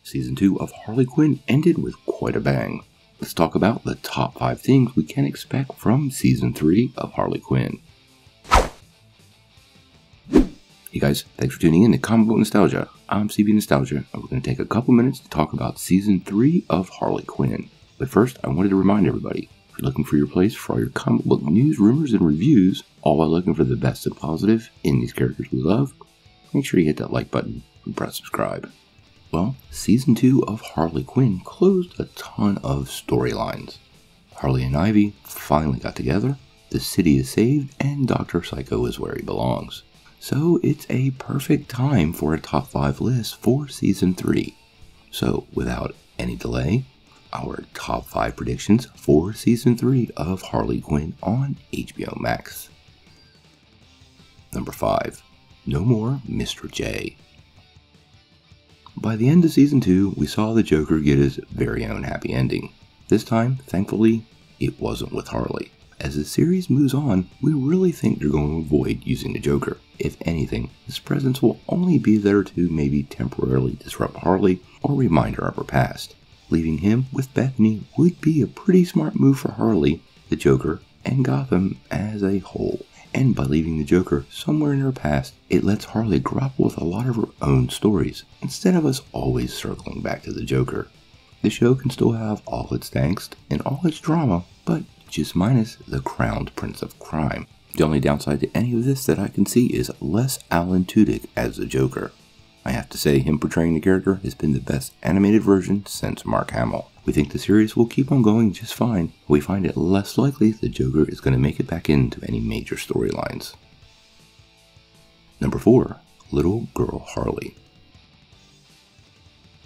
Season 2 of Harley Quinn ended with quite a bang. Let's talk about the top 5 things we can expect from Season 3 of Harley Quinn. Hey guys, thanks for tuning in to Comic Book Nostalgia. I'm CB Nostalgia, and we're going to take a couple minutes to talk about Season 3 of Harley Quinn. But first, I wanted to remind everybody, if you're looking for your place for all your comic book news, rumors, and reviews, all while looking for the best and positive in these characters we love, make sure you hit that like button and press subscribe. Well, Season 2 of Harley Quinn closed a ton of storylines. Harley and Ivy finally got together, the city is saved, and Dr. Psycho is where he belongs. So it's a perfect time for a top 5 list for Season 3. So without any delay, our top 5 predictions for Season 3 of Harley Quinn on HBO Max. Number 5. No more Mr. J. By the end of Season 2, we saw the Joker get his very own happy ending. This time, thankfully, it wasn't with Harley. As the series moves on, we really think they're going to avoid using the Joker. If anything, his presence will only be there to maybe temporarily disrupt Harley or remind her of her past. Leaving him with Bethany would be a pretty smart move for Harley, the Joker, and Gotham as a whole. And by leaving the Joker somewhere in her past, it lets Harley grapple with a lot of her own stories, instead of us always circling back to the Joker. The show can still have all its angst and all its drama, but just minus the crowned Prince of Crime. The only downside to any of this that I can see is less Alan Tudyk as the Joker. I have to say, him portraying the character has been the best animated version since Mark Hamill. We think the series will keep on going just fine. We find it less likely the Joker is going to make it back into any major storylines. Number 4. Little Girl Harley.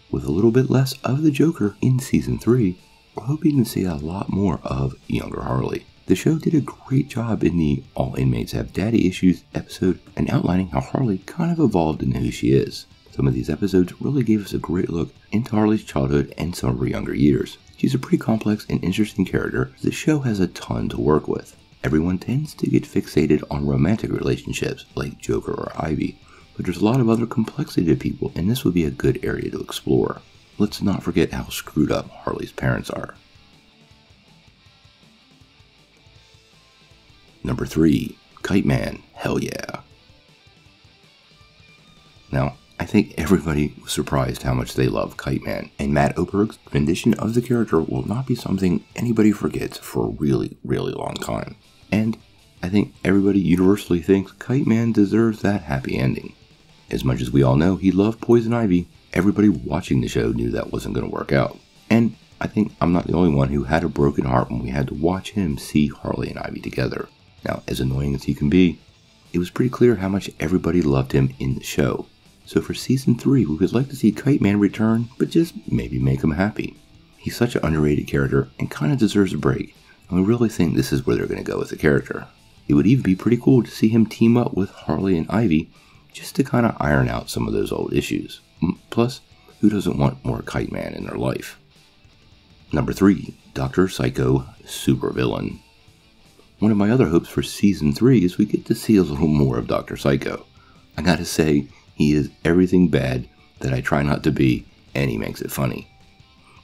With a little bit less of the Joker in Season 3, we're hoping to see a lot more of younger Harley. The show did a great job in the All Inmates Have Daddy Issues episode and outlining how Harley kind of evolved into who she is. Some of these episodes really gave us a great look into Harley's childhood and some of her younger years. She's a pretty complex and interesting character. The show has a ton to work with. Everyone tends to get fixated on romantic relationships like Joker or Ivy, but there's a lot of other complexity to people, and this would be a good area to explore. Let's not forget how screwed up Harley's parents are. Number 3. Kite Man, hell yeah. Now, I think everybody was surprised how much they love Kite Man, and Matt Oberg's rendition of the character will not be something anybody forgets for a really, really long time. And I think everybody universally thinks Kite Man deserves that happy ending. As much as we all know he loved Poison Ivy, everybody watching the show knew that wasn't going to work out. And I think I'm not the only one who had a broken heart when we had to watch him see Harley and Ivy together. Now, as annoying as he can be, it was pretty clear how much everybody loved him in the show. So for Season 3, we would like to see Kite Man return, but just maybe make him happy. He's such an underrated character and kind of deserves a break, and we really think this is where they're going to go with the character. It would even be pretty cool to see him team up with Harley and Ivy just to kind of iron out some of those old issues. Plus, who doesn't want more Kite Man in their life? Number 3. Dr. Psycho, Supervillain. One of my other hopes for Season 3 is we get to see a little more of Dr. Psycho. I gotta say, he is everything bad that I try not to be, and he makes it funny.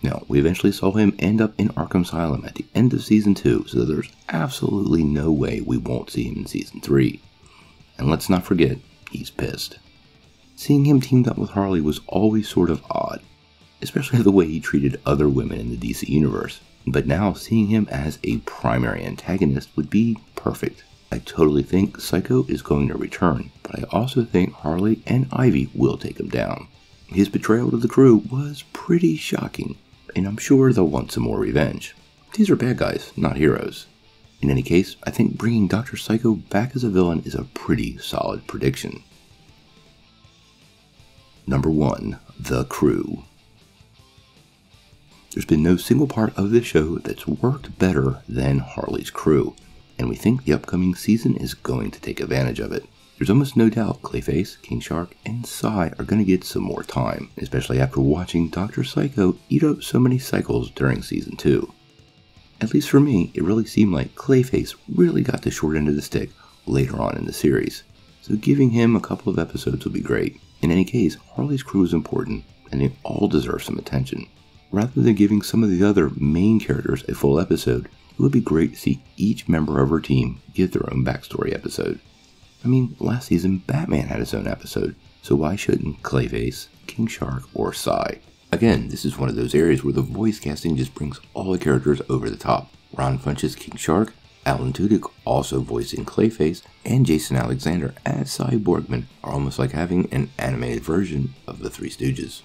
Now, we eventually saw him end up in Arkham Asylum at the end of Season 2, so there's absolutely no way we won't see him in Season 3. And let's not forget, he's pissed. Seeing him teamed up with Harley was always sort of odd, especially the way he treated other women in the DC Universe. But now, seeing him as a primary antagonist would be perfect. I totally think Psycho is going to return, but I also think Harley and Ivy will take him down. His betrayal to the crew was pretty shocking, and I'm sure they'll want some more revenge. These are bad guys, not heroes. In any case, I think bringing Dr. Psycho back as a villain is a pretty solid prediction. Number 1. The Crew. There's been no single part of this show that's worked better than Harley's crew, and we think the upcoming season is going to take advantage of it. There's almost no doubt Clayface, King Shark, and Psy are going to get some more time, especially after watching Dr. Psycho eat up so many cycles during Season 2. At least for me, it really seemed like Clayface really got the short end of the stick later on in the series, so giving him a couple of episodes will be great. In any case, Harley's crew is important, and they all deserve some attention. Rather than giving some of the other main characters a full episode, it would be great to see each member of our team get their own backstory episode. I mean, last season Batman had his own episode, so why shouldn't Clayface, King Shark, or Psy? Again, this is one of those areas where the voice casting just brings all the characters over the top. Ron Funches King Shark, Alan Tudyk also voicing Clayface, and Jason Alexander as Sy Borgman are almost like having an animated version of the Three Stooges.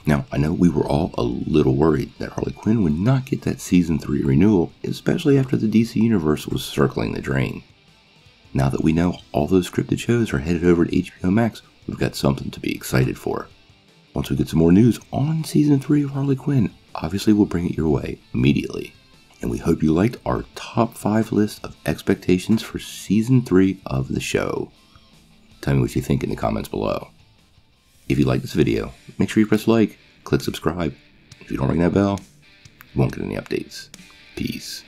Now, I know we were all a little worried that Harley Quinn would not get that Season 3 renewal, especially after the DC Universe was circling the drain. Now that we know all those scripted shows are headed over to HBO Max, we've got something to be excited for. Once we get some more news on Season 3 of Harley Quinn, obviously we'll bring it your way immediately. And we hope you liked our top 5 list of expectations for Season 3 of the show. Tell me what you think in the comments below. If you like this video, make sure you press like, click subscribe. If you don't ring that bell, you won't get any updates. Peace.